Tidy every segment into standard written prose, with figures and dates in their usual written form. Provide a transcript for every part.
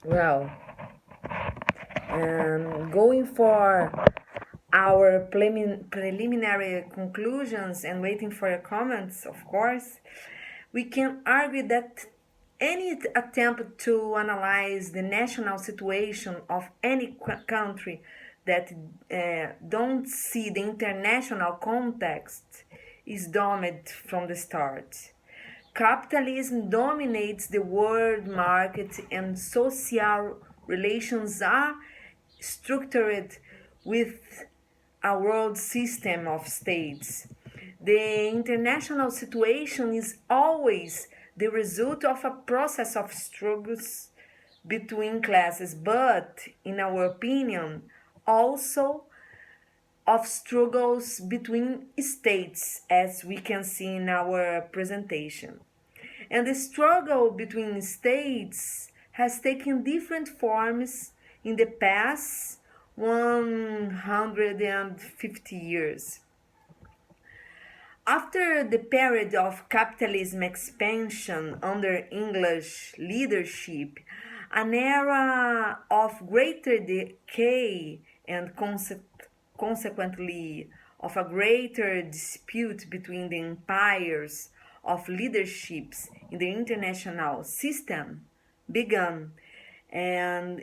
Well, going for our preliminary conclusions and waiting for your comments, of course, we can argue that any attempt to analyze the national situation of any country that don't see the international context is doomed from the start. Capitalism dominates the world market and social relations are structured with a world system of states. The international situation is always the result of a process of struggles between classes, but, in our opinion, also of struggles between states, as we can see in our presentation. And the struggle between states has taken different forms in the past 150 years. After the period of capitalism expansion under English leadership, an era of greater decay and consequently of a greater dispute between the empires of leaderships in the international system began and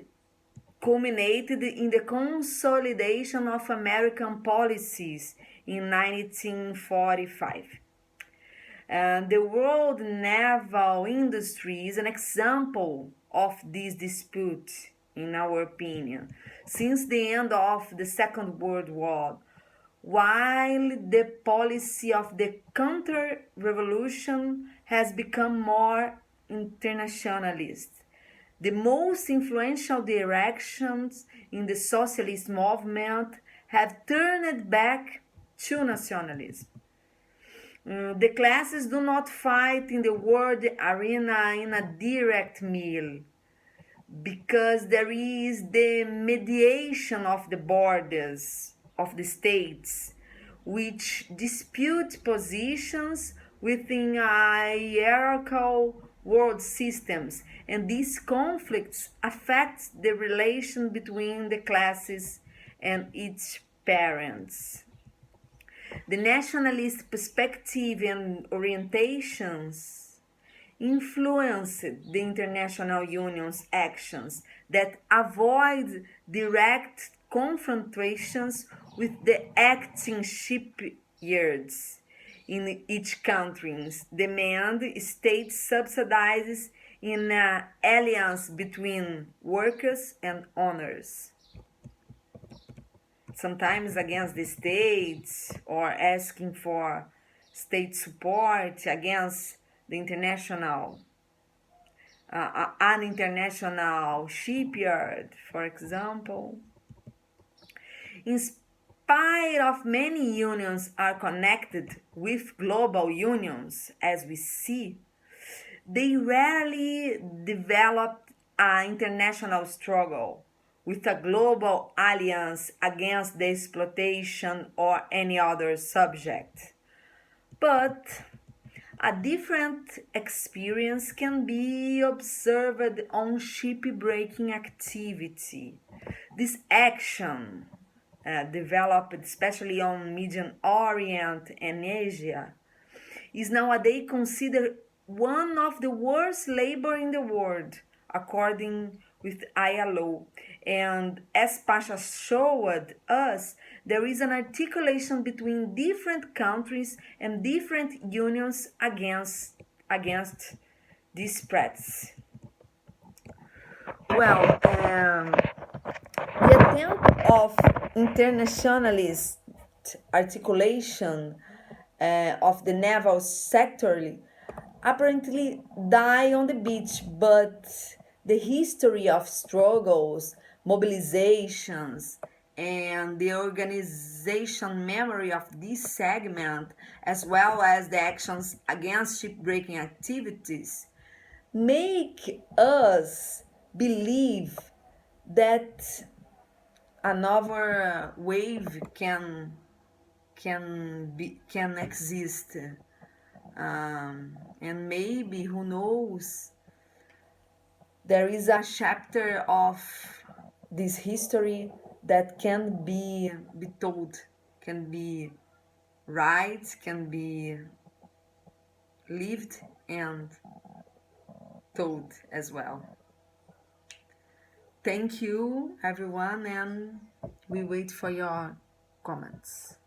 culminated in the consolidation of American policies in 1945. And the world naval industry is an example of this dispute, in our opinion, since the end of the Second World War, while the policy of the counter-revolution has become more internationalist. The most influential directions in the socialist movement have turned back to nationalism. The classes do not fight in the world arena in a direct meal because there is the mediation of the borders of the states, which dispute positions within hierarchical world systems, and these conflicts affect the relation between the classes and its parents. The nationalist perspective and orientations influenced the international union's actions that avoid direct confrontations with the acting shipyards in each country, demand state subsidies in an alliance between workers and owners, sometimes against the states or asking for state support against the international an international shipyard, for example. In spite of many unions are connected with global unions, as we see, they rarely develop an international struggle with a global alliance against the exploitation or any other subject. But a different experience can be observed on shipbreaking activity. This action, developed especially on Medium Orient and Asia, is nowadays considered one of the worst labor in the world, according with ILO. And as Pasha showed us, there is an articulation between different countries and different unions against these threats. Well, the attempt of internationalist articulation of the naval sector apparently die on the beach, but the history of struggles, mobilizations, and the organization memory of this segment, as well as the actions against shipbreaking activities, make us believe that another wave can exist, and maybe, who knows, there is a chapter of this history that can be told, can be right, can be lived and told as well. Thank you, everyone, and we wait for your comments.